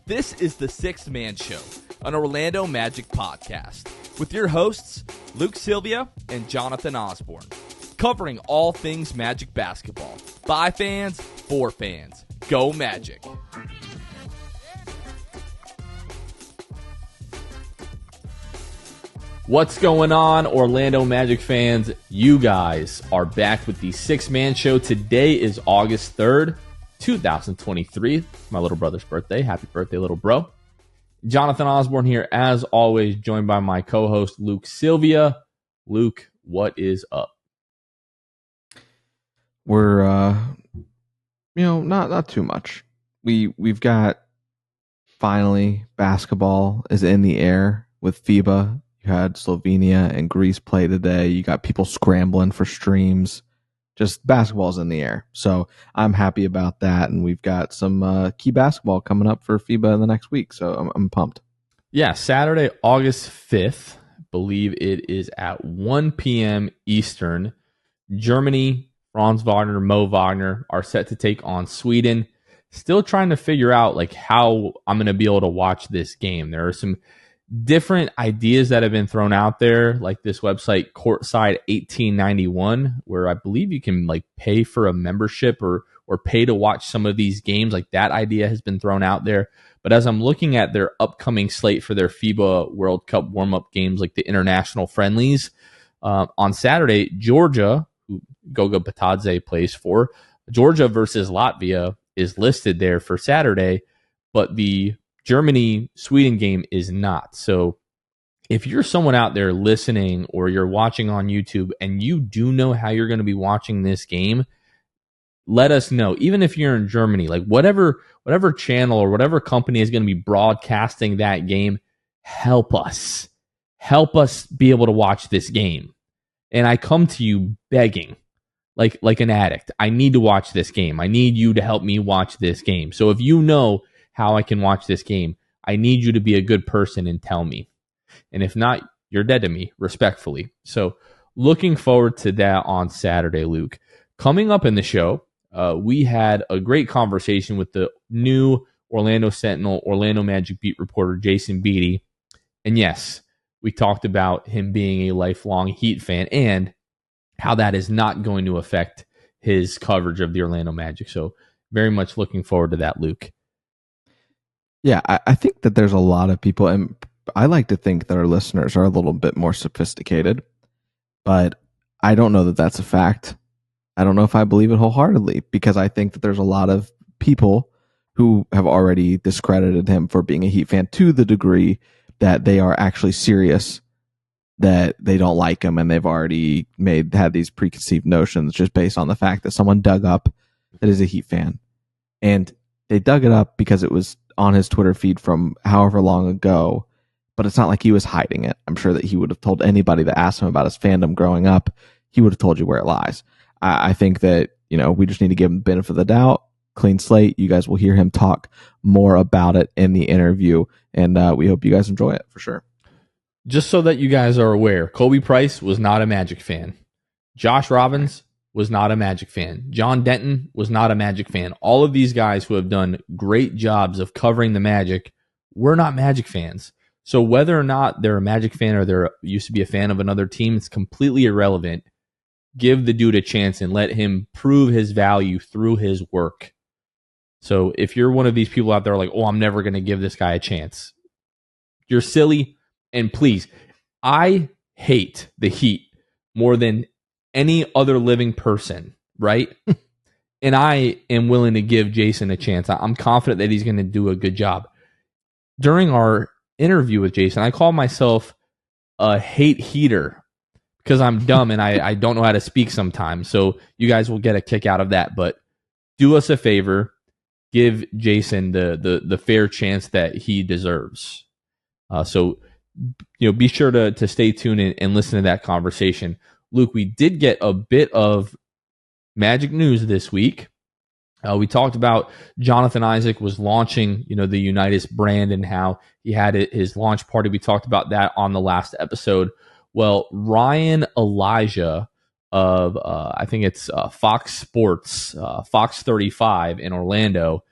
This is the Sixth Man Show, an Orlando Magic podcast, with your hosts, Luke Sylvia and Jonathan Osborne, covering all things Magic basketball. By fans, for fans. Go Magic! What's going on, Orlando Magic fans? You guys are back with the Sixth Man Show. Today is August 3rd. 2023, my little brother's birthday. Happy birthday, little bro. Jonathan Osborne here, as always, joined by my co-host, Luke Sylvia. Luke, what is up? We're, not too much. We've got, finally, basketball is in the air with FIBA. You had Slovenia and Greece play today. You got people scrambling for streams. Just basketball's in the air. So I'm happy about that. And we've got some key basketball coming up for FIBA in the next week. So I'm pumped. Yeah, Saturday, August 5th. I believe it is at 1 p.m. Eastern. Germany, Franz Wagner, Mo Wagner are set to take on Sweden. Still trying to figure out how I'm going to be able to watch this game. There are some different ideas that have been thrown out there, like this website Courtside 1891, where I believe you can pay for a membership or pay to watch some of these games. That idea has been thrown out there. But as I'm looking at their upcoming slate for their FIBA World Cup warm-up games, like the international friendlies, on Saturday, Georgia, who Goga Batadze plays for, Georgia versus Latvia is listed there for Saturday, but the Germany-Sweden game is not. So if you're someone out there listening or you're watching on YouTube and you do know how you're going to be watching this game, let us know. Even if you're in Germany, whatever channel or whatever company is going to be broadcasting that game, help us. Help us be able to watch this game. And I come to you begging, like an addict. I need to watch this game. I need you to help me watch this game. So if you know how I can watch this game, I need you to be a good person and tell me. And if not, you're dead to me, respectfully. So looking forward to that on Saturday, Luke. Coming up in the show, we had a great conversation with the new Orlando Sentinel, Orlando Magic beat reporter, Jason Beede. And yes, we talked about him being a lifelong Heat fan and how that is not going to affect his coverage of the Orlando Magic. So very much looking forward to that, Luke. Yeah, I think that there's a lot of people, and I like to think that our listeners are a little bit more sophisticated, but I don't know that that's a fact. I don't know if I believe it wholeheartedly, because I think that there's a lot of people who have already discredited him for being a Heat fan to the degree that they are actually serious that they don't like him, and they've already had these preconceived notions just based on the fact that someone dug up that is a Heat fan. And they dug it up because it was on his Twitter feed from however long ago, but it's not like he was hiding it. I'm sure that he would have told anybody that asked him about his fandom growing up, he would have told you where it lies. I think that, we just need to give him the benefit of the doubt, clean slate. You guys will hear him talk more about it in the interview, and we hope you guys enjoy it for sure. Just so that you guys are aware, Kobe Price was not a Magic fan. Josh Robbins was not a Magic fan. John Denton was not a Magic fan. All of these guys who have done great jobs of covering the Magic were not Magic fans. So whether or not they're a Magic fan or they're used to be a fan of another team, it's completely irrelevant. Give the dude a chance and let him prove his value through his work. So if you're one of these people out there I'm never going to give this guy a chance, you're silly. And please, I hate the Heat more than any other living person, right? And I am willing to give Jason a chance. I'm confident that he's going to do a good job. During our interview with Jason, I call myself a hate heater because I'm dumb and I don't know how to speak sometimes. So you guys will get a kick out of that. But do us a favor, give Jason the fair chance that he deserves. So be sure to stay tuned and listen to that conversation. Luke, we did get a bit of Magic news this week. We talked about Jonathan Isaac was launching, the Unitus brand and how he had his launch party. We talked about that on the last episode. Well, Ryan Elijah of, I think it's Fox Sports, Fox 35 in Orlando,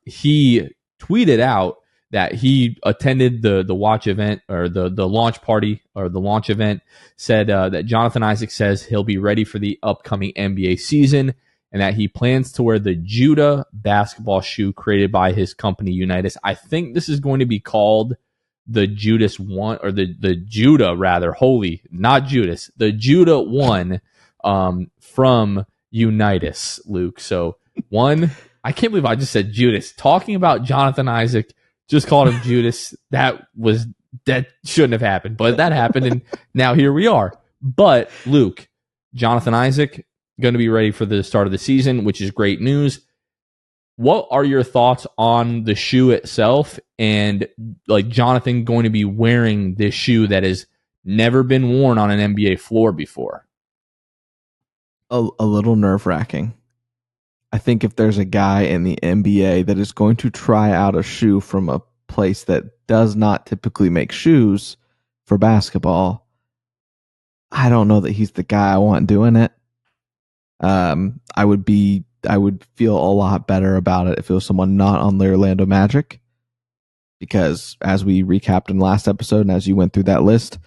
he tweeted out that he attended the watch event or the launch party or the launch event, said that Jonathan Isaac says he'll be ready for the upcoming NBA season and that he plans to wear the Judah basketball shoe created by his company Unitus. I think this is going to be called the Judas 1 or the Judah rather, holy, not Judas, the Judah 1 from Unitus, Luke. So one, I can't believe I just said Judas. Talking about Jonathan Isaac, just called him Judas. That shouldn't have happened, but that happened, and now here we are. But Luke, Jonathan Isaac going to be ready for the start of the season, which is great news. What are your thoughts on the shoe itself, and like Jonathan going to be wearing this shoe that has never been worn on an NBA floor before? A little nerve-wracking. I think if there's a guy in the NBA that is going to try out a shoe from a place that does not typically make shoes for basketball, I don't know that he's the guy I want doing it. I would feel a lot better about it if it was someone not on the Orlando Magic, because as we recapped in the last episode and as you went through that list,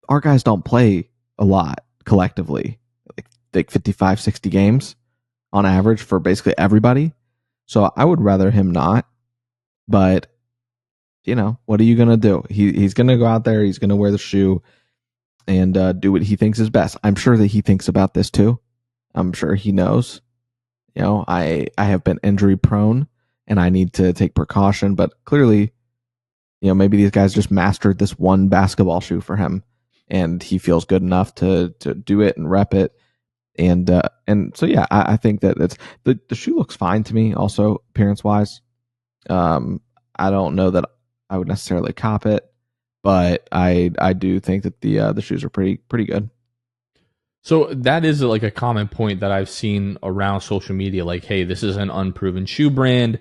our guys don't play a lot collectively, like 55, 60 games on average for basically everybody. So I would rather him not, but what are you going to do? He's going to go out there, he's going to wear the shoe and do what he thinks is best. I'm sure that he thinks about this too. I'm sure he knows, I have been injury prone and I need to take precaution, but clearly, maybe these guys just mastered this one basketball shoe for him and he feels good enough to do it and rep it. And so, yeah, I think that it's the shoe looks fine to me also appearance wise. I don't know that I would necessarily cop it, but I do think that the shoes are pretty good. So that is like a common point that I've seen around social media. Like, hey, this is an unproven shoe brand.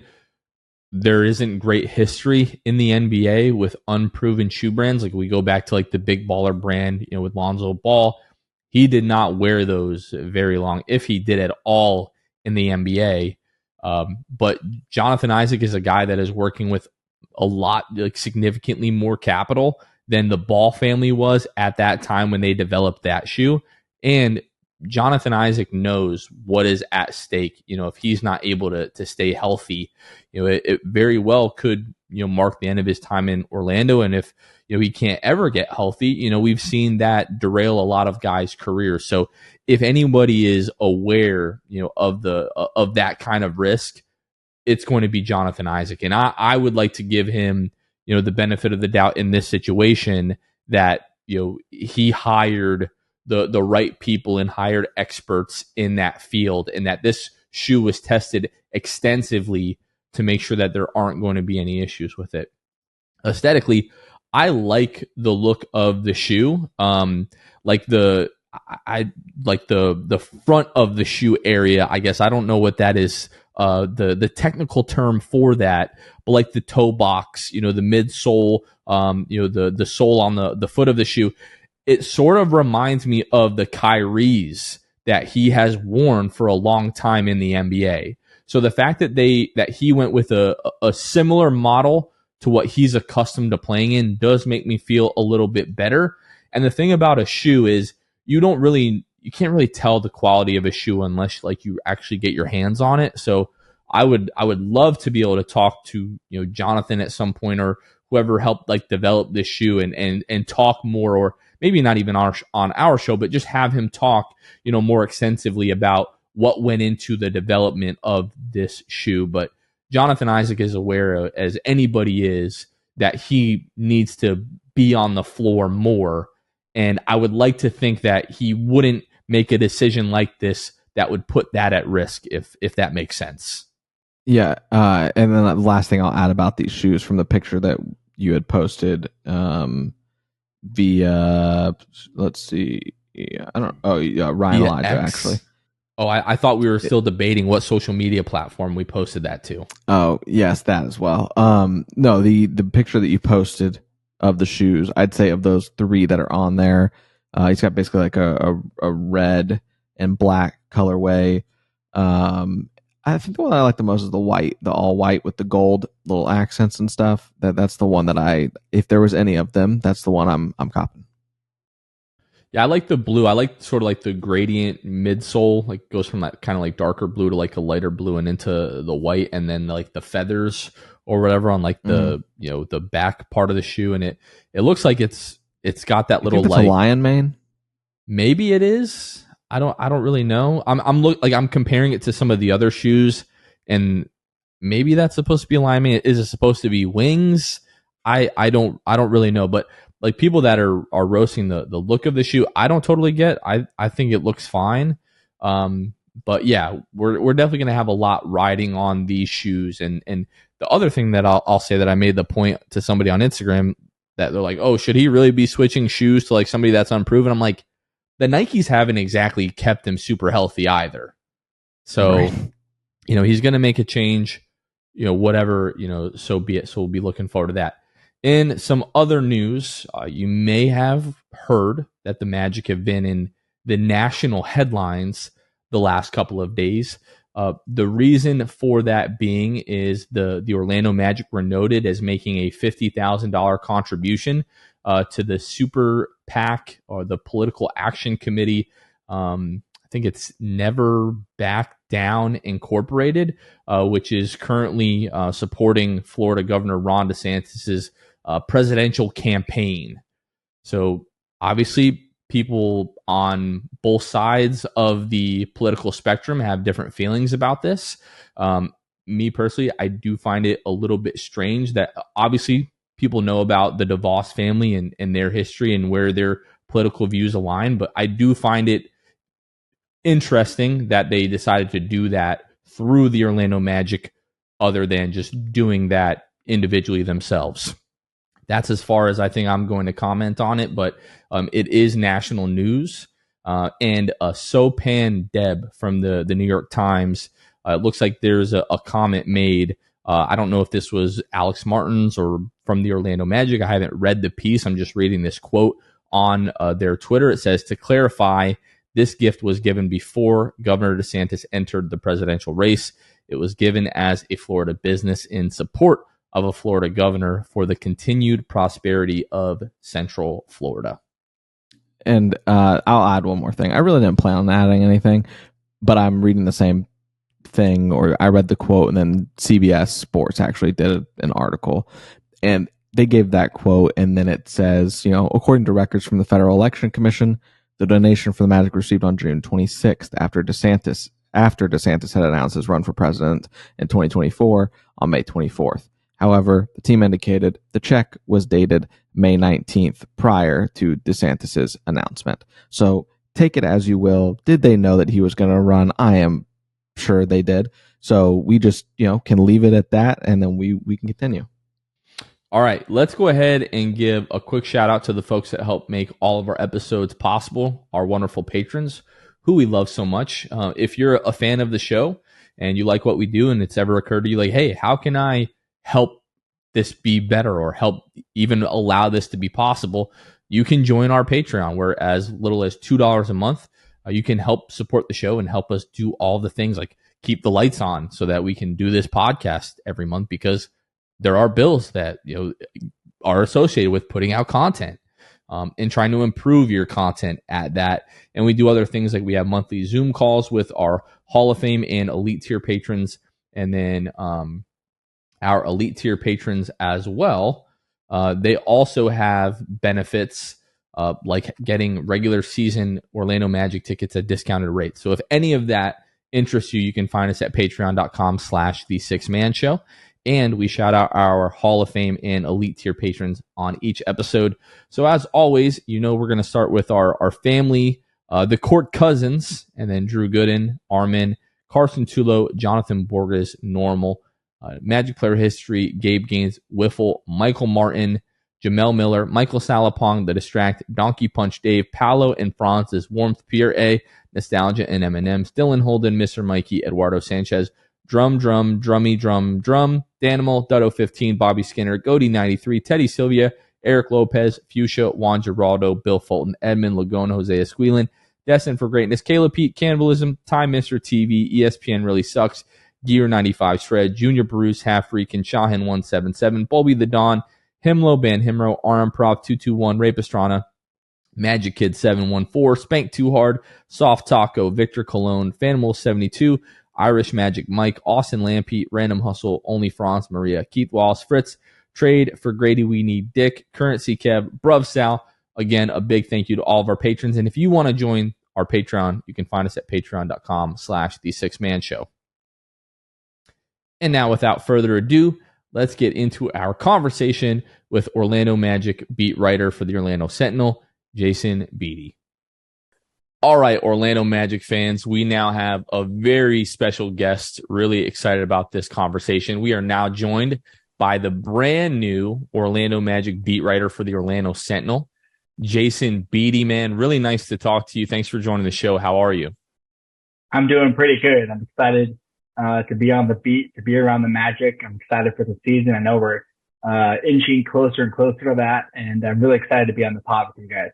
There isn't great history in the NBA with unproven shoe brands. Like we go back to like the Big Baller brand, with Lonzo Ball. He did not wear those very long, if he did at all in the NBA. But Jonathan Isaac is a guy that is working with a lot, like significantly more capital than the Ball family was at that time when they developed that shoe. And Jonathan Isaac knows what is at stake. If he's not able to stay healthy, it very well could, mark the end of his time in Orlando. And if, he can't ever get healthy, we've seen that derail a lot of guys' careers. So if anybody is aware, of that kind of risk, it's going to be Jonathan Isaac. And I would like to give him, the benefit of the doubt in this situation that, he hired the right people and hired experts in that field, and that this shoe was tested extensively to make sure that there aren't going to be any issues with it. Aesthetically, I like the look of the shoe. Like the front of the shoe area, I guess. I don't know what that is, the technical term for that, but like the toe box, the midsole, the sole on the foot of the shoe. It sort of reminds me of the Kyries that he has worn for a long time in the NBA. So the fact that he went with a similar model to what he's accustomed to playing in does make me feel a little bit better. And the thing about a shoe is you can't really tell the quality of a shoe unless like you actually get your hands on it. So I would love to be able to talk to, Jonathan at some point, or whoever helped like develop this shoe and talk more, or maybe not even on our show, but just have him talk, more extensively about what went into the development of this shoe. But Jonathan Isaac is aware, as anybody is, that he needs to be on the floor more. And I would like to think that he wouldn't make a decision like this that would put that at risk, if that makes sense. Yeah. And then the last thing I'll add about these shoes from the picture that you had posted via, let's see. Yeah, Ryan Elijah, X. actually. Oh, I thought we were still debating what social media platform we posted that to. Oh, yes, that as well. No, the picture that you posted of the shoes, I'd say of those three that are on there, he's got basically like a red and black colorway. I think the one I like the most is the white, the all white with the gold little accents and stuff. That's the one that if there was any of them, that's the one I'm copping. Yeah, I like the blue. I like sort of like the gradient midsole, like goes from that kind of like darker blue to like a lighter blue and into the white, and then like the feathers or whatever on like the the back part of the shoe, and it looks like it's got that little like like a lion mane. Maybe it is. I don't really know. I'm comparing it to some of the other shoes, and maybe that's supposed to be alignment. Is it supposed to be wings? I don't really know. But like people that are roasting the look of the shoe, I don't totally get. I think it looks fine. But yeah, we're definitely gonna have a lot riding on these shoes. And the other thing that I'll say that I made the point to somebody on Instagram that they're like, oh, should he really be switching shoes to like somebody that's unproven? I'm like, the Nikes haven't exactly kept him super healthy either. So, right. He's going to make a change, whatever, so be it. So we'll be looking forward to that. In some other news, you may have heard that the Magic have been in the national headlines the last couple of days. The reason for that being is the Orlando Magic were noted as making a $50,000 contribution to the Super PAC or the Political Action Committee. I think it's Never Back Down Incorporated, which is currently supporting Florida Governor Ron DeSantis's presidential campaign. So obviously, people on both sides of the political spectrum have different feelings about this. Me personally, I do find it a little bit strange that obviously people know about the DeVos family and their history and where their political views align, but I do find it interesting that they decided to do that through the Orlando Magic other than just doing that individually themselves. That's as far as I think I'm going to comment on it, but it is national news. And Sopan Deb from the New York Times, it looks like there's a comment made. I don't know if this was Alex Martin's or from the Orlando Magic. I haven't read the piece. I'm just reading this quote on their Twitter. It says, to clarify, this gift was given before Governor DeSantis entered the presidential race. It was given as a Florida business in support of a Florida governor for the continued prosperity of Central Florida. And I'll add one more thing. I really didn't plan on adding anything, but I'm reading the same thing, or I read the quote, and then CBS Sports actually did an article, and they gave that quote, and then it says, according to records from the Federal Election Commission, the donation for the Magic received on June 26th after DeSantis had announced his run for president in 2024 on May 24th. However, the team indicated the check was dated May 19th prior to DeSantis's announcement. So take it as you will. Did they know that he was going to run? I am sure they did. So we just, can leave it at that, and then we can continue. All right, let's go ahead and give a quick shout out to the folks that help make all of our episodes possible, our wonderful patrons, who we love so much. If you're a fan of the show and you like what we do, and it's ever occurred to you like, hey, how can I help this be better or help even allow this to be possible, you can join our Patreon, where as little as $2 a month, you can help support the show and help us do all the things like keep the lights on so that we can do this podcast every month, because there are bills that are associated with putting out content and trying to improve your content at that. And we do other things like we have monthly Zoom calls with our Hall of Fame and Elite Tier patrons, and then our Elite Tier patrons as well. They also have benefits like getting regular season Orlando Magic tickets at discounted rates. So if any of that interests you, you can find us at patreon.com/the6man show. And we shout out our Hall of Fame and Elite Tier patrons on each episode. So as always, we're going to start with our family, the Court cousins, and then Drew Gooden, Armin, Carson Tulo, Jonathan Borges, Normal, Magic Player History, Gabe Gaines, Wiffle, Michael Martin, Jamel Miller, Michael Salapong, The Distract, Donkey Punch Dave, Paolo and Francis, Warmth, Pierre A, Nostalgia and M&M's, Dylan Holden, Mr. Mikey, Eduardo Sanchez, Drummy Drum, Danimal, Dutto15, Bobby Skinner, Goody 93, Teddy Sylvia, Eric Lopez, Fuchsia, Juan Geraldo, Bill Fulton, Edmund Lagona, Jose Esquilin, Destined for Greatness, Caleb Pete, Cannibalism, Time Mr. TV, ESPN Really Sucks, Gear 95 Shred, Junior Bruce, Half Freakin', Shahin 177, Bulby the Don, Himlo, Ban Himro, RM Prop 221, Ray Pastrana, Magic Kid 714, Spank Too Hard, Soft Taco, Victor Cologne, Fanimal 72, Irish Magic Mike, Austin Lampy, Random Hustle, Only France Maria, Keith Wallace, Fritz, Trade for Grady, We Need Dick, Currency Kev, Bruv Sal. Again, a big thank you to all of our patrons. And if you want to join our Patreon, you can find us at patreon.com/The Six Man Show. And now, without further ado, let's get into our conversation with Orlando Magic beat writer for the Orlando Sentinel, Jason Beede. All right, Orlando Magic fans, we now have a very special guest. Really excited about this conversation. We are now joined by the brand new Orlando Magic beat writer for the Orlando Sentinel, Jason Beede. Man, really nice to talk to you. Thanks for joining the show. How are you? I'm doing pretty good. I'm excited to be on the beat, to be around the Magic. I'm excited for the season. I know we're inching closer and closer to that, and I'm really excited to be on the pod with you guys.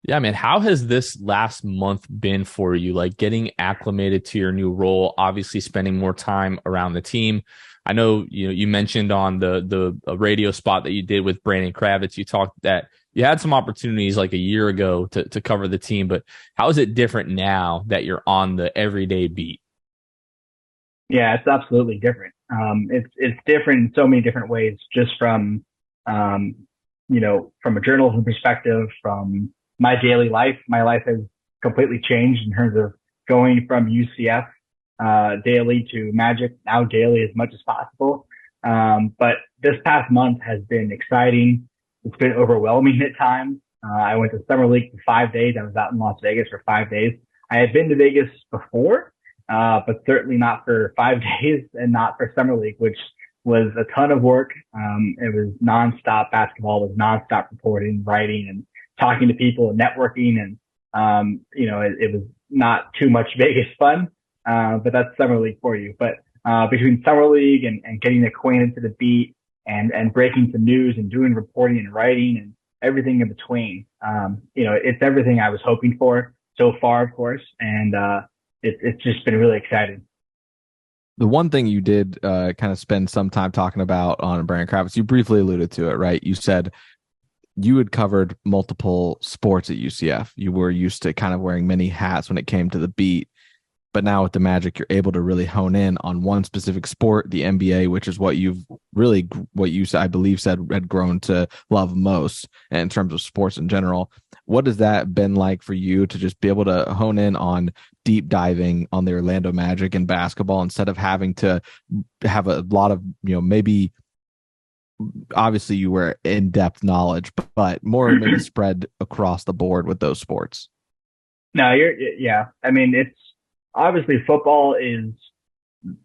Yeah, man. How has this last month been for you? Like getting acclimated to your new role, obviously spending more time around the team. I know you mentioned on the radio spot that you did with Brandon Kravitz, you talked that you had some opportunities like a year ago to cover the team, but how is it different now that you're on the everyday beat? Yeah, it's absolutely different. It's different in so many different ways, just from from a journalism perspective, from my daily life. My life has completely changed in terms of going from UCF daily to Magic, now daily as much as possible. But this past month has been exciting. It's been overwhelming at times. I went to Summer League for 5 days. I was out in Las Vegas for 5 days. I had been to Vegas before, but certainly not for 5 days and not for Summer League, which was a ton of work. It was nonstop. Basketball was nonstop reporting, writing, and talking to people and networking. And, it was not too much Vegas fun, but that's Summer League for you. But between Summer League and getting acquainted to the beat and breaking some news and doing reporting and writing and everything in between, it's everything I was hoping for so far, of course. And it's just been really exciting. The one thing you did kind of spend some time talking about on Brandon Kravitz, you briefly alluded to it, right? You said you had covered multiple sports at UCF. You were used to kind of wearing many hats when it came to the beat. But now with the Magic, you're able to really hone in on one specific sport, the NBA, which is what you, I believe, said had grown to love most in terms of sports in general. What has that been like for you to just be able to hone in on deep diving on the Orlando Magic and basketball instead of having to have a lot of, maybe obviously you were in-depth knowledge, but more maybe spread across the board with those sports? No, yeah. I mean, it's obviously football is,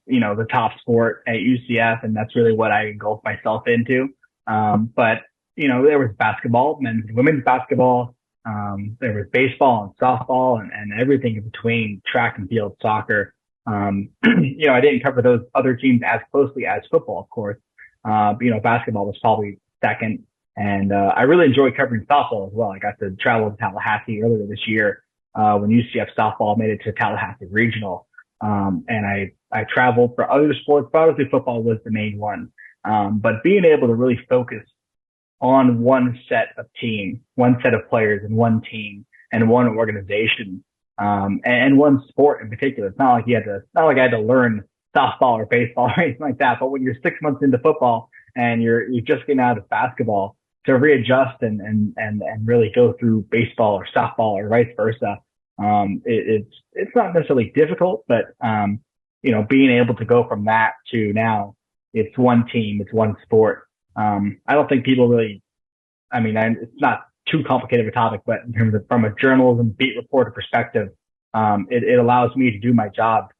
the top sport at UCF, and that's really what I engulf myself into. But, there was basketball, men's and women's basketball. There was baseball and softball and everything in between, track and field, soccer. I didn't cover those other teams as closely as football, of course. Basketball was probably second. And I really enjoyed covering softball as well. I got to travel to Tallahassee earlier this year when UCF softball made it to Tallahassee Regional. And I traveled for other sports, but obviously football was the main one. But being able to really focus on one set of team, one set of players and one team and one organization, and one sport in particular. It's not like I had to learn softball or baseball or anything like that. But when you're 6 months into football and you're just getting out of basketball, to readjust and really go through baseball or softball or vice versa, it's not necessarily difficult, but being able to go from that to now it's one team, it's one sport. I don't think people really, it's not too complicated of a topic, but in terms of from a journalism beat reporter perspective, it allows me to do my job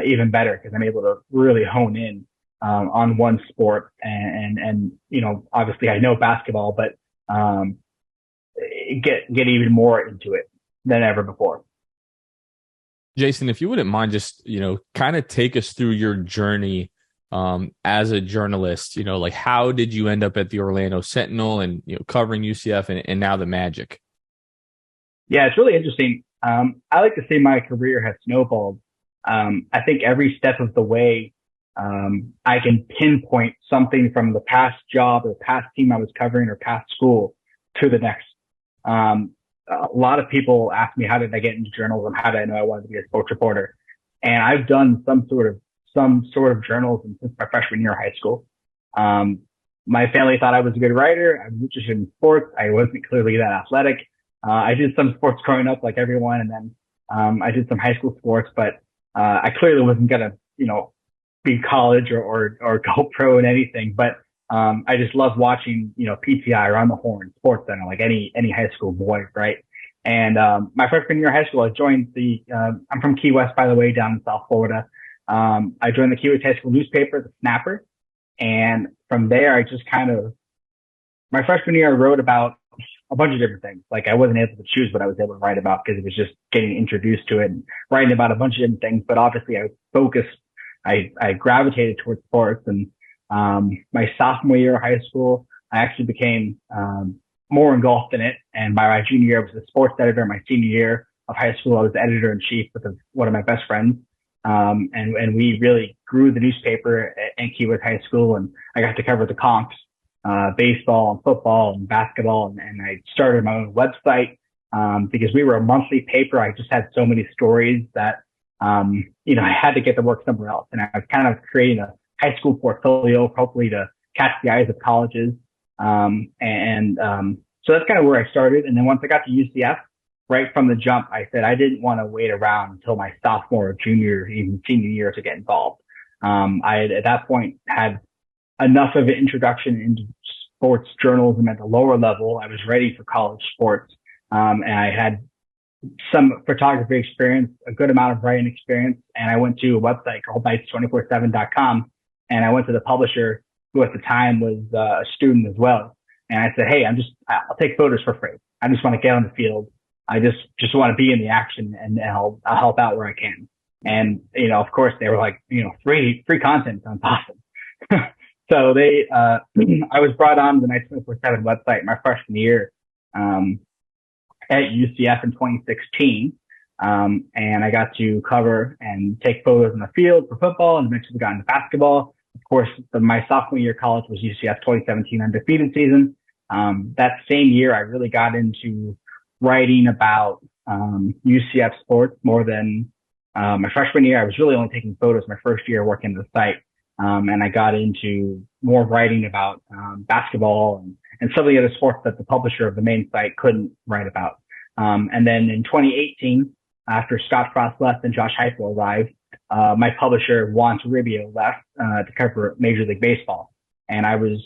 even better because I'm able to really hone in on one sport and obviously I know basketball, but get even more into it than ever before. Jason, if you wouldn't mind just, kind of take us through your journey as a journalist, like how did you end up at the Orlando Sentinel and, covering UCF and now the Magic? Yeah, it's really interesting. I like to say my career has snowballed. I think every step of the way I can pinpoint something from the past job or past team I was covering or past school to the next. A lot of people ask me, how did I get into journalism? How did I know I wanted to be a sports reporter? And I've done some sort of journalism since my freshman year of high school. My family thought I was a good writer. I was interested in sports. I wasn't clearly that athletic. I did some sports growing up like everyone. And then, I did some high school sports, but, I clearly wasn't going to, be college or go pro in anything. But, I just love watching, PTI or On the Horn, Sports Center, like any high school boy, right? And, my freshman year of high school, I joined I'm from Key West, by the way, down in South Florida. I joined the Key West High School newspaper, The Snapper. And from there, my freshman year, I wrote about a bunch of different things. Like I wasn't able to choose what I was able to write about because it was just getting introduced to it and writing about a bunch of different things. But obviously I gravitated towards sports. And, my sophomore year of high school, I actually became, more engulfed in it. And by my junior year, I was the sports editor. My senior year of high school, I was the editor in chief with one of my best friends. And we really grew the newspaper at Key West High School, and I got to cover the conks, baseball and football and basketball. And I started my own website, because we were a monthly paper. I just had so many stories that, I had to get to work somewhere else. And I was kind of creating a high school portfolio, hopefully to catch the eyes of colleges. So that's kind of where I started. And then once I got to UCF, right from the jump, I said I didn't want to wait around until my sophomore, junior, even senior year to get involved. I had at that point had enough of an introduction into sports journalism at the lower level. I was ready for college sports. And I had some photography experience, a good amount of writing experience. And I went to a website called Bites247.com. And I went to the publisher, who at the time was a student as well. And I said, hey, I'll take photos for free. I just want to get on the field. I just want to be in the action, and I'll help out where I can. And, of course they were like, free content sounds awesome. So I was brought on to the Night 24/7 website my freshman year, at UCF in 2016. And I got to cover and take photos in the field for football, and eventually got into basketball. Of course, my sophomore year of college was UCF 2017 undefeated season. That same year, I really got into writing about UCF sports more than my freshman year. I was really only taking photos my first year working the site. And I got into more writing about basketball and some of the other sports that the publisher of the main site couldn't write about. And then in 2018, after Scott Frost left and Josh Heupel arrived, my publisher, Juan Toribio, left to cover Major League Baseball. And I was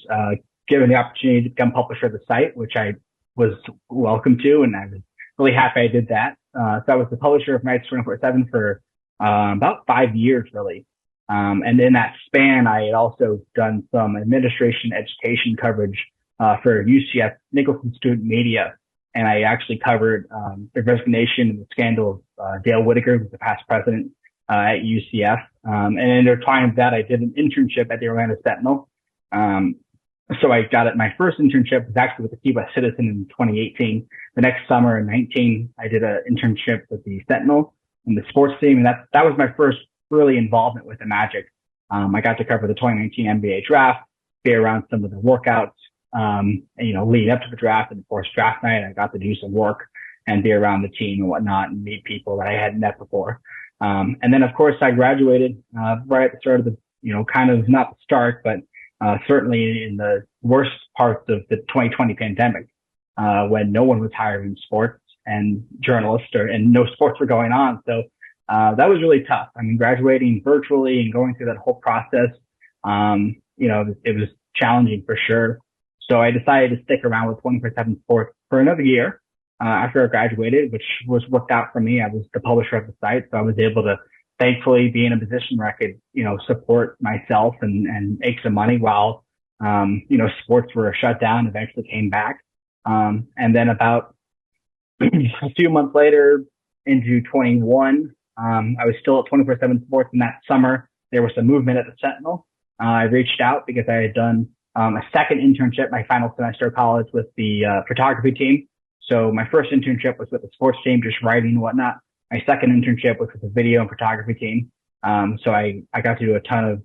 given the opportunity to become publisher of the site, which I was welcome to, and I was really happy I did that. So I was the publisher of Nights 24/7 for about 5 years, really. And in that span, I had also done some administration education coverage for UCF Nicholson Student Media. And I actually covered the resignation and the scandal of Dale Whitaker, who's the past president at UCF. And intertwined with that, I did an internship at the Orlando Sentinel. So I got it. My first internship was actually with the Key West Citizen in 2018. The next summer in 19, I did an internship with the Sentinel and the sports team. And that was my first really involvement with the Magic. I got to cover the 2019 NBA draft, be around some of the workouts, leading up to the draft. And of course, draft night, I got to do some work and be around the team and whatnot and meet people that I hadn't met before. And then of course I graduated, right at the start of the, kind of not the start, but certainly in the worst parts of the 2020 pandemic, when no one was hiring sports and journalists and no sports were going on. So, that was really tough. I mean, graduating virtually and going through that whole process, it was challenging for sure. So I decided to stick around with 24/7 Sports for another year, after I graduated, which was worked out for me. I was the publisher of the site. So I was able to thankfully be in a position where I could, support myself and make some money while, sports were shut down, eventually came back. And then about a few months later into 21, I was still at 24/7 Sports. And that summer, there was some movement at the Sentinel. I reached out because I had done a second internship my final semester of college with the photography team. So my first internship was with the sports team, just writing and whatnot. My second internship was with the video and photography team. So I got to do a ton of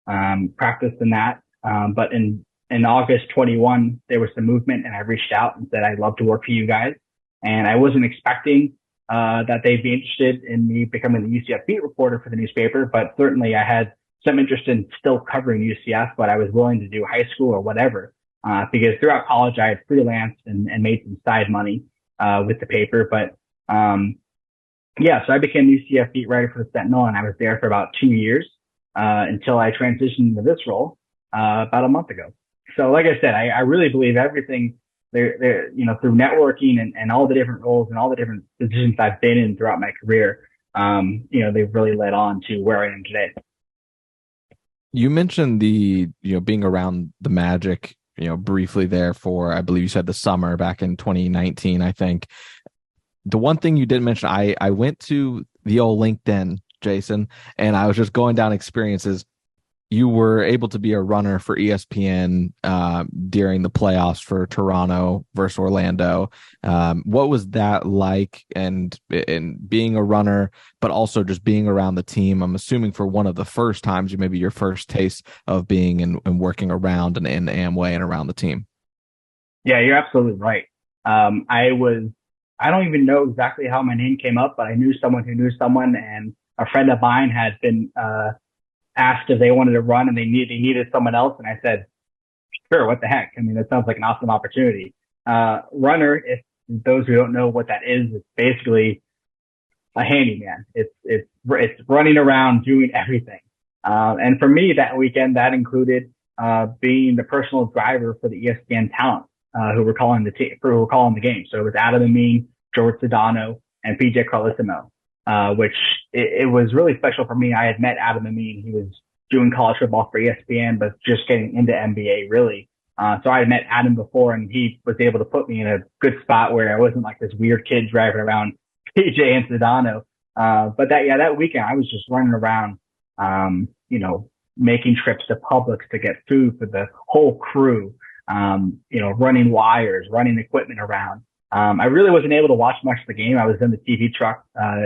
practiced in that. But in August 21, there was some movement, and I reached out and said, I'd love to work for you guys. And I wasn't expecting that they'd be interested in me becoming the UCF beat reporter for the newspaper, but certainly I had some interest in still covering UCF, but I was willing to do high school or whatever, because throughout college I had freelanced and made some side money with the paper. But so I became UCF beat writer for the Sentinel, and I was there for about 2 years until I transitioned into this role about a month ago. So like I said, I really believe everything they're through networking and all the different roles and all the different positions I've been in throughout my career, they've really led on to where I am today. You mentioned the being around the Magic, briefly there for, I believe you said, the summer back in 2019, I think. The one thing you didn't mention, I went to the old LinkedIn, Jason, and I was just going down experiences. You were able to be a runner for ESPN during the playoffs for Toronto versus Orlando. What was that like? And being a runner, but also just being around the team. I'm assuming for one of the first times, maybe your first taste of being and working around and in Amway and around the team. Yeah, you're absolutely right. I don't even know exactly how my name came up, but I knew someone who knew someone, and a friend of mine had been asked if they wanted to run and they needed someone else. And I said, sure, what the heck? I mean, that sounds like an awesome opportunity. Runner, if those who don't know what that is, it's basically a handyman. It's running around doing everything. And for me that weekend, that included being the personal driver for the ESPN talent who were calling the game. So it was Adam Amin, George Sedano, and PJ Carlissimo. Which it was really special for me. I had met Adam Amin. He was doing college football for ESPN, but just getting into NBA really. So I had met Adam before, and he was able to put me in a good spot where I wasn't like this weird kid driving around PJ and Sedano. But that weekend I was just running around, making trips to Publix to get food for the whole crew, running wires, running equipment around. I really wasn't able to watch much of the game. I was in the TV truck,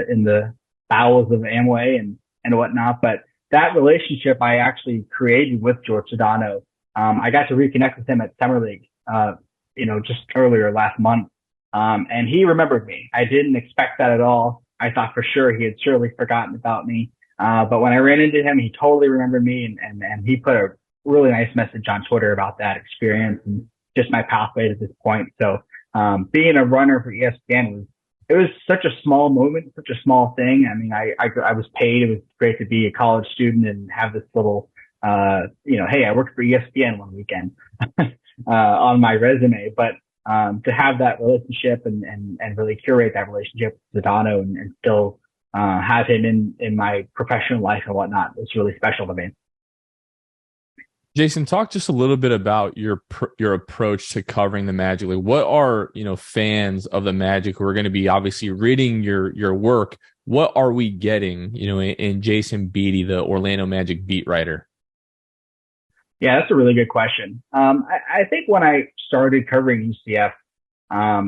in the bowels of Amway and whatnot. But that relationship I actually created with George Sedano. I got to reconnect with him at Summer League, just earlier last month. And he remembered me. I didn't expect that at all. I thought for sure he had surely forgotten about me. But when I ran into him, he totally remembered me, and he put a really nice message on Twitter about that experience and just my pathway to this point. So, being a runner for ESPN was such a small moment, such a small thing. I mean, I was paid. It was great to be a college student and have this little, hey, I worked for ESPN one weekend, on my resume. But, to have that relationship and really curate that relationship with Sedano and still, have him in my professional life and whatnot, it's really special to me. Jason, talk just a little bit about your approach to covering the Magic. Like, what are fans of the Magic who are going to be obviously reading your work? What are we getting, in Jason Beede, the Orlando Magic beat writer? Yeah, that's a really good question. I think when I started covering UCF, I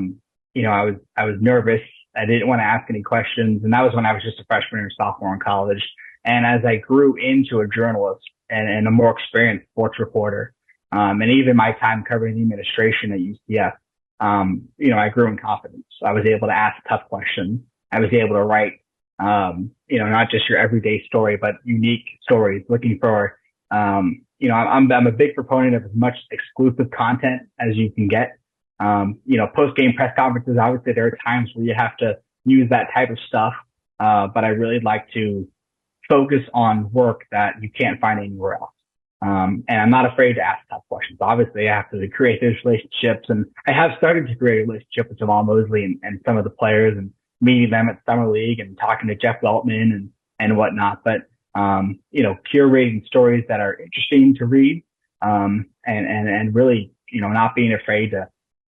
was nervous. I didn't want to ask any questions, and that was when I was just a freshman or sophomore in college. And as I grew into a journalist and a more experienced sports reporter, and even my time covering the administration at UCF, I grew in confidence. I was able to ask tough questions. I was able to write, not just your everyday story, but unique stories, looking for, I'm a big proponent of as much exclusive content as you can get. Post-game press conferences, obviously there are times where you have to use that type of stuff. But I really like to focus on work that you can't find anywhere else. And I'm not afraid to ask tough questions. Obviously, I have to create those relationships, and I have started to create a relationship with Jamal Mosley and some of the players, and meeting them at Summer League and talking to Jeff Weltman and whatnot. But, curating stories that are interesting to read, and really, not being afraid to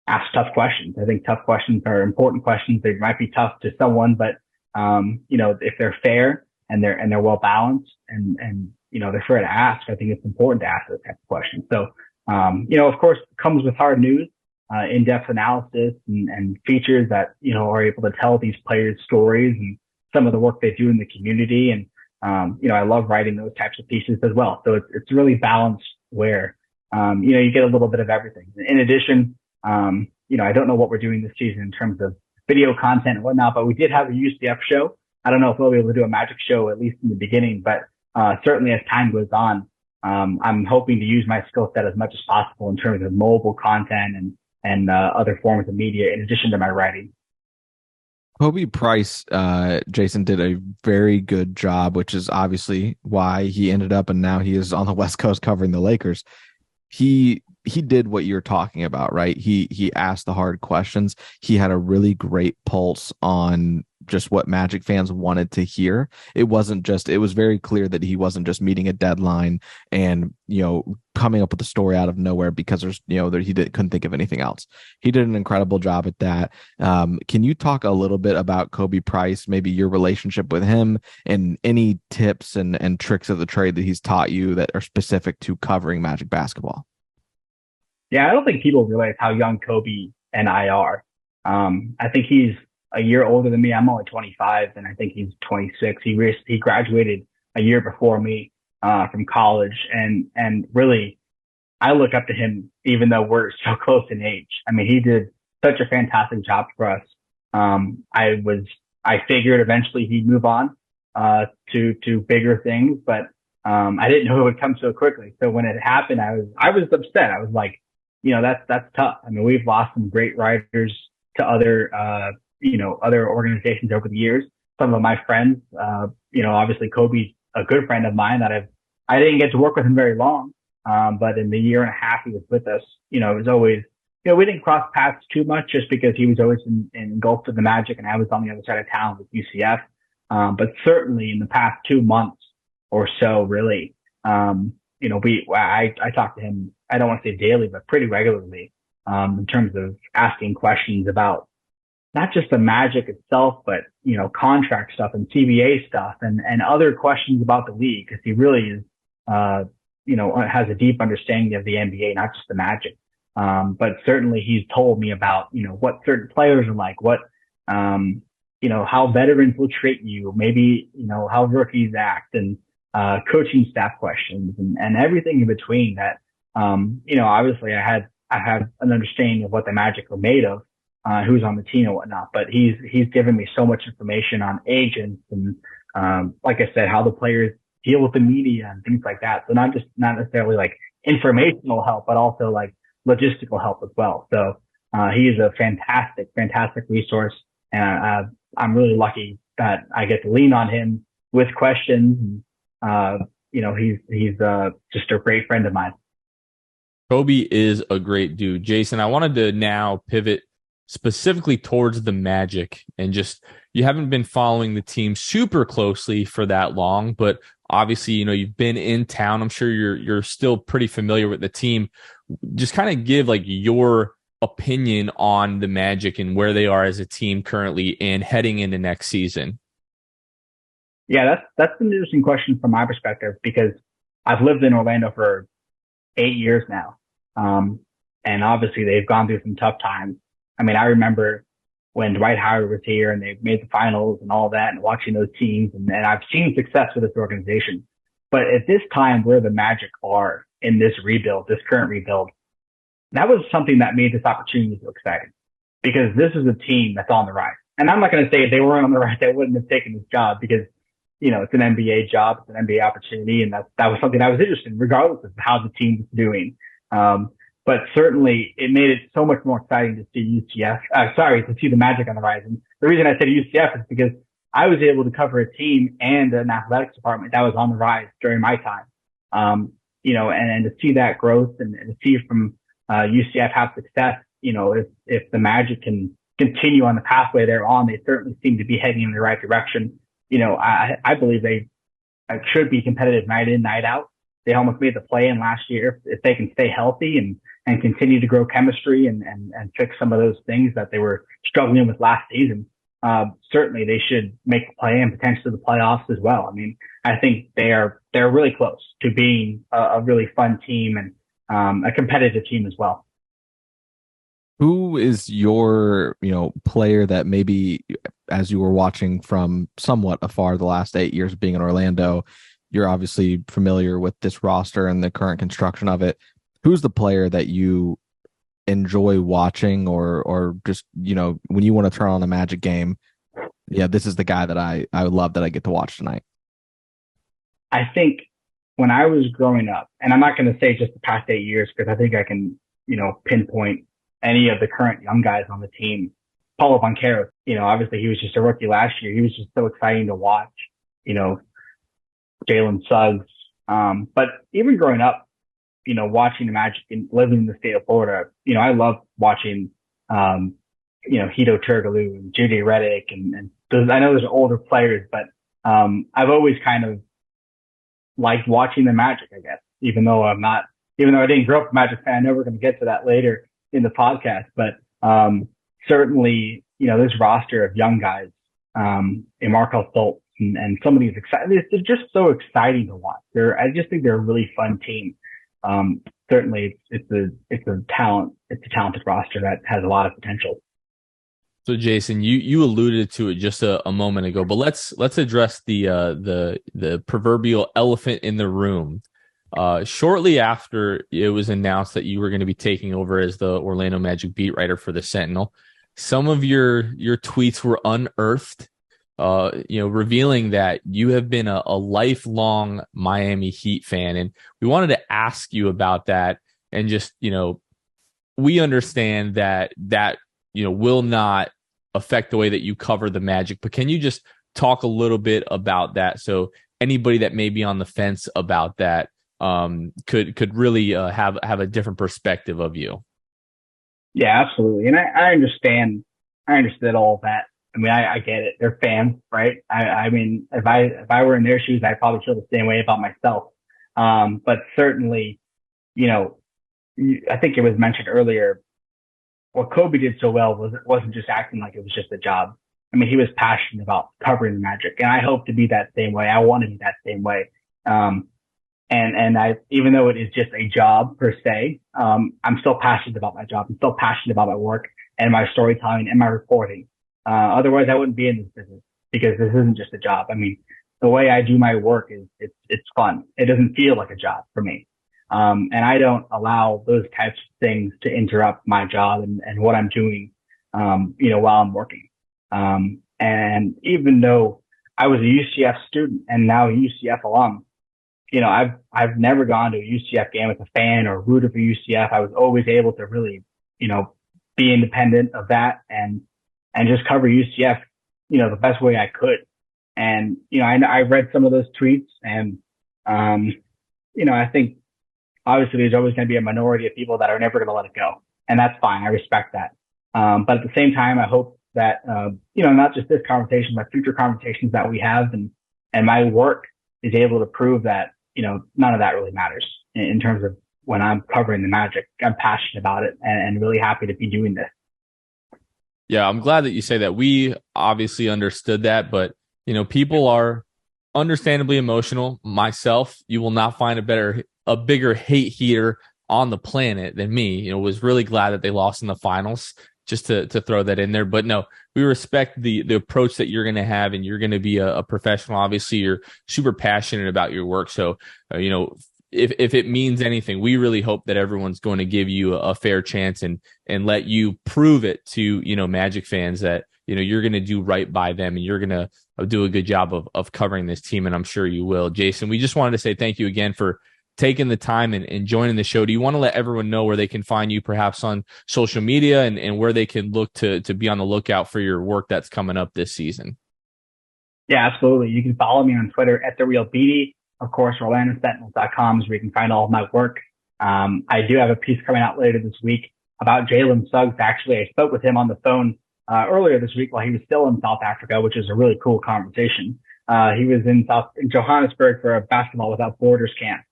ask tough questions. I think tough questions are important questions. They might be tough to someone, but, if they're fair and they're well balanced and they're fair to ask, I think it's important to ask those types of questions. So, of course, it comes with hard news, in-depth analysis and features that, are able to tell these players' stories and some of the work they do in the community. And I love writing those types of pieces as well. So it's really balanced where, you get a little bit of everything. In addition, I don't know what we're doing this season in terms of video content and whatnot, but we did have a UCF show. I don't know if we'll be able to do a Magic show, at least in the beginning, but certainly as time goes on, I'm hoping to use my skill set as much as possible in terms of mobile content and other forms of media in addition to my writing. Kobe Price, Jason, did a very good job, which is obviously why he ended up and now he is on the West Coast covering the Lakers. He did what you're talking about, right? He asked the hard questions. He had a really great pulse on just what Magic fans wanted to hear. It was very clear that he wasn't just meeting a deadline and, coming up with a story out of nowhere because couldn't think of anything else. He did an incredible job at that. Can you talk a little bit about Kobe Price, maybe your relationship with him and any tips and tricks of the trade that he's taught you that are specific to covering Magic basketball? Yeah, I don't think people realize how young Kobe and I are. I think he's a year older than me. I'm only 25, and I think he's 26. He graduated a year before me from college, and really, I look up to him even though we're so close in age. I mean, he did such a fantastic job for us. I figured eventually he'd move on to bigger things, but I didn't know it would come so quickly. So when it happened, I was upset. I was like, that's tough. I mean, we've lost some great writers to other organizations over the years. Some of my friends, obviously Kobe's a good friend of mine that I didn't get to work with him very long. But in the year and a half he was with us, it was always, we didn't cross paths too much just because he was always engulfed in the Magic and I was on the other side of town with UCF. But certainly in the past 2 months or so, really, I talk to him, I don't want to say daily, but pretty regularly, in terms of asking questions about not just the Magic itself, but, contract stuff and CBA stuff and other questions about the league. Cause he really is, has a deep understanding of the NBA, not just the Magic. But certainly he's told me about, what certain players are like, what, how veterans will treat you, maybe, how rookies act and, coaching staff questions and everything in between that, obviously I had an understanding of what the Magic were made of, who's on the team and whatnot, but he's given me so much information on agents and, like I said, how the players deal with the media and things like that. So not necessarily like informational help, but also like logistical help as well. So, he is a fantastic resource. And, I'm really lucky that I get to lean on him with questions. He's just a great friend of mine. Kobe is a great dude. Jason, I wanted to now pivot specifically towards the Magic and just, you haven't been following the team super closely for that long, but obviously, you've been in town. I'm sure you're still pretty familiar with the team. Just kind of give like your opinion on the Magic and where they are as a team currently and heading into next season. Yeah, that's an interesting question from my perspective because I've lived in Orlando for 8 years now. And obviously they've gone through some tough times. I mean, I remember when Dwight Howard was here and they made the finals and all that and watching those teams and I've seen success with this organization. But at this time where the Magic are in this current rebuild, that was something that made this opportunity so exciting because this is a team that's on the rise. And I'm not going to say if they weren't on the rise, they wouldn't have taken this job because, it's an NBA job, it's an NBA opportunity. And that was something I was interested in regardless of how the team was doing. But certainly it made it so much more exciting to see to see the Magic on the rise. And the reason I said UCF is because I was able to cover a team and an athletics department that was on the rise during my time. And to see that growth and to see from UCF have success, if the Magic can continue on the pathway they're on, they certainly seem to be heading in the right direction. I believe they should be competitive night in, night out. They almost made the play-in last year. If they can stay healthy and continue to grow chemistry and fix some of those things that they were struggling with last season, certainly they should make the play and potentially the playoffs as well. I mean, I think they're really close to being a really fun team and a competitive team as well. Who is your, player that maybe as you were watching from somewhat afar the last 8 years being in Orlando, you're obviously familiar with this roster and the current construction of it. Who's the player that you enjoy watching or just, when you want to turn on a Magic game, yeah, this is the guy that I would love that I get to watch tonight. I think when I was growing up, and I'm not going to say just the past 8 years because I think I can, pinpoint any of the current young guys on the team. Paulo Banchero, obviously he was just a rookie last year. He was just so exciting to watch, Jalen Suggs. But even growing up, watching the Magic and living in the state of Florida, I love watching, Hito Turkoglu and JJ Redick and those, I know there's older players, but, I've always kind of liked watching the Magic, I guess, even though I didn't grow up a Magic fan. I know we're going to get to that later in the podcast, but, certainly, this roster of young guys, and Markel Fultz and some of these they're just so exciting to watch. I just think they're a really fun team. Certainly it's a talented roster that has a lot of potential. So Jason, you alluded to it just a moment ago, but let's address the proverbial elephant in the room. Shortly after it was announced that you were going to be taking over as the Orlando Magic beat writer for the Sentinel, some of your tweets were unearthed, revealing that you have been a lifelong Miami Heat fan, and we wanted to ask you about that. And just we understand that will not affect the way that you cover the Magic, but can you just talk a little bit about that so anybody that may be on the fence about that could really have a different perspective of you? Yeah, absolutely. And I understand all of that. I mean, I get it. They're fans, right? I mean, if I were in their shoes, I'd probably feel the same way about myself. But certainly, I think it was mentioned earlier, what Kobe did so well wasn't just acting like it was just a job. I mean, he was passionate about covering the Magic, and I hope to be that same way. I want to be that same way. And even though it is just a job per se, I'm still passionate about my job. I'm still passionate about my work and my storytelling and my reporting. Otherwise I wouldn't be in this business because this isn't just a job. I mean, the way I do my work is it's fun. It doesn't feel like a job for me. And I don't allow those types of things to interrupt my job and what I'm doing, while I'm working. And even though I was a UCF student and now a UCF alum, I've never gone to a UCF game as a fan or rooted for UCF. I was always able to really, be independent of that and just cover UCF, the best way I could. And, I read some of those tweets and, I think obviously there's always going to be a minority of people that are never going to let it go. And that's fine. I respect that. But at the same time, I hope that, not just this conversation, but future conversations that we have and my work is able to prove that, none of that really matters in terms of when I'm covering the Magic. I'm passionate about it and really happy to be doing this. Yeah, I'm glad that you say that. We obviously understood that, but people are understandably emotional. Myself, you will not find a bigger hate heater on the planet than me. Was really glad that they lost in the finals, just to throw that in there. But no, we respect the approach that you're going to have, and you're going to be a professional. Obviously, you're super passionate about your work. So, if it means anything, we really hope that everyone's going to give you a fair chance and let you prove it to, Magic fans that, you're going to do right by them and you're going to do a good job of covering this team. And I'm sure you will. Jason, we just wanted to say thank you again for taking the time and joining the show. Do you want to let everyone know where they can find you, perhaps on social media, and where they can look to be on the lookout for your work that's coming up this season? Yeah, absolutely. You can follow me on Twitter at @TheRealBeede. Of course, OrlandoSentinel.com is where you can find all of my work. I do have a piece coming out later this week about Jalen Suggs. Actually, I spoke with him on the phone earlier this week while he was still in South Africa, which is a really cool conversation. He was in Johannesburg for a Basketball Without Borders camp.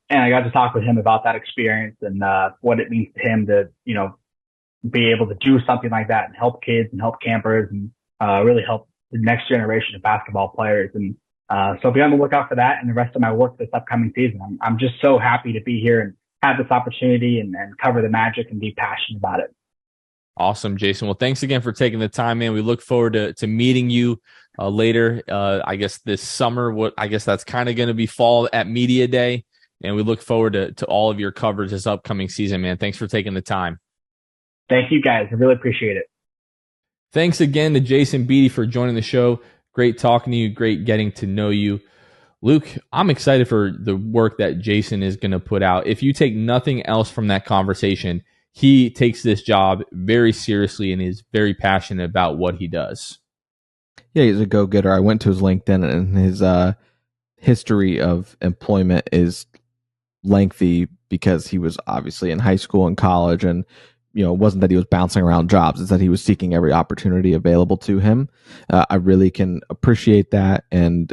And I got to talk with him about that experience and what it means to him to, be able to do something like that and help kids and help campers and really help the next generation of basketball players. And so be on the lookout for that and the rest of my work this upcoming season. I'm just so happy to be here and have this opportunity and cover the Magic and be passionate about it. Awesome, Jason. Well, thanks again for taking the time, man. We look forward to meeting you later. I guess this summer. I guess that's kind of going to be fall at Media Day, and we look forward to all of your coverage this upcoming season, man. Thanks for taking the time. Thank you, guys. I really appreciate it. Thanks again to Jason Beede for joining the show. Great talking to you. Great getting to know you. Luke, I'm excited for the work that Jason is going to put out. If you take nothing else from that conversation, he takes this job very seriously and is very passionate about what he does. Yeah, he's a go-getter. I went to his LinkedIn, and his history of employment is lengthy because he was obviously in high school and college, and it wasn't that he was bouncing around jobs. It's that he was seeking every opportunity available to him. I really can appreciate that, and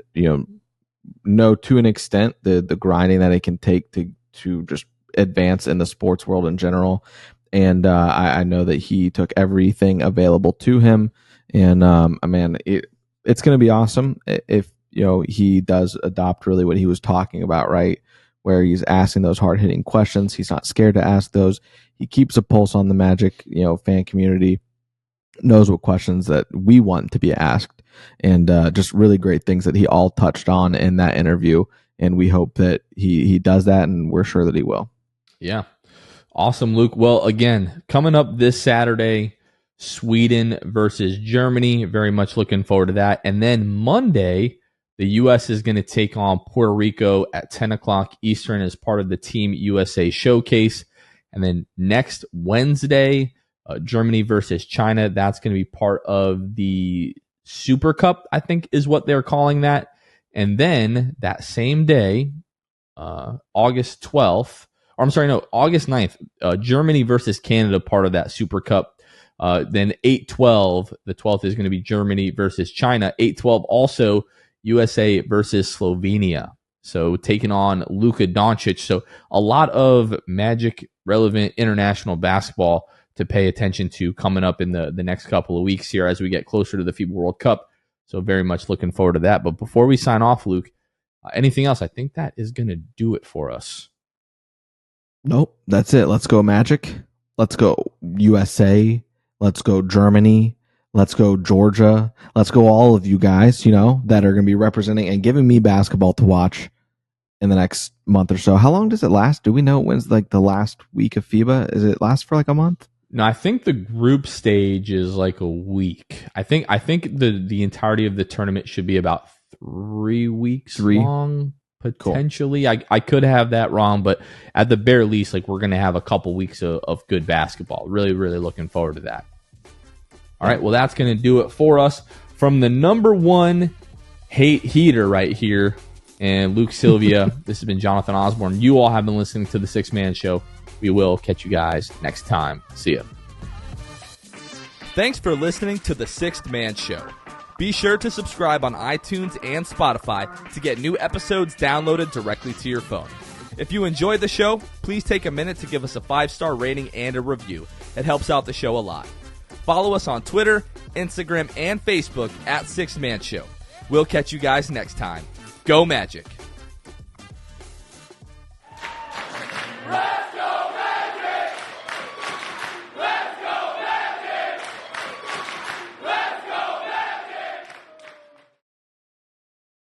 know to an extent the grinding that it can take to just advance in the sports world in general. And I know that he took everything available to him, and man, it's going to be awesome if he does adopt really what he was talking about, right? Where he's asking those hard-hitting questions. He's not scared to ask those. He keeps a pulse on the Magic, fan community, knows what questions that we want to be asked, and just really great things that he all touched on in that interview. And we hope that he does that, and we're sure that he will. Yeah. Awesome, Luke. Well, again, coming up this Saturday, Sweden versus Germany. Very much looking forward to that. And then Monday, the U.S. is going to take on Puerto Rico at 10 o'clock Eastern as part of the Team USA Showcase. And then next Wednesday, Germany versus China. That's going to be part of the Super Cup, I think is what they're calling that. And then that same day, August 9th, Germany versus Canada, part of that Super Cup. Then 8-12, the 12th is going to be Germany versus China. 8-12 also USA versus Slovenia. So taking on Luka Doncic. So a lot of Magic relevant international basketball to pay attention to coming up in the next couple of weeks here as we get closer to the FIBA World Cup. So very much looking forward to that. But before we sign off, Luke, anything else? I think that is going to do it for us. Nope, that's it. Let's go Magic. Let's go USA. Let's go Germany. Let's go Georgia. Let's go all of you guys, that are going to be representing and giving me basketball to watch in the next month or so. How long does it last? Do we know when's the last week of FIBA? Is it last for a month? No, I think the group stage is a week. I think the entirety of the tournament should be about 3 weeks long. Potentially. Cool. I could have that wrong, but at the bare least, we're going to have a couple weeks of good basketball. Really, really looking forward to that. All right, well, that's going to do it for us. From the number one hate heater right here, and Luke Sylvia, this has been Jonathan Osborne. You all have been listening to The Sixth Man Show. We will catch you guys next time. See ya. Thanks for listening to The Sixth Man Show. Be sure to subscribe on iTunes and Spotify to get new episodes downloaded directly to your phone. If you enjoyed the show, please take a minute to give us a 5-star rating and a review. It helps out the show a lot. Follow us on Twitter, Instagram, and Facebook at Sixth Man Show. We'll catch you guys next time. Go Magic!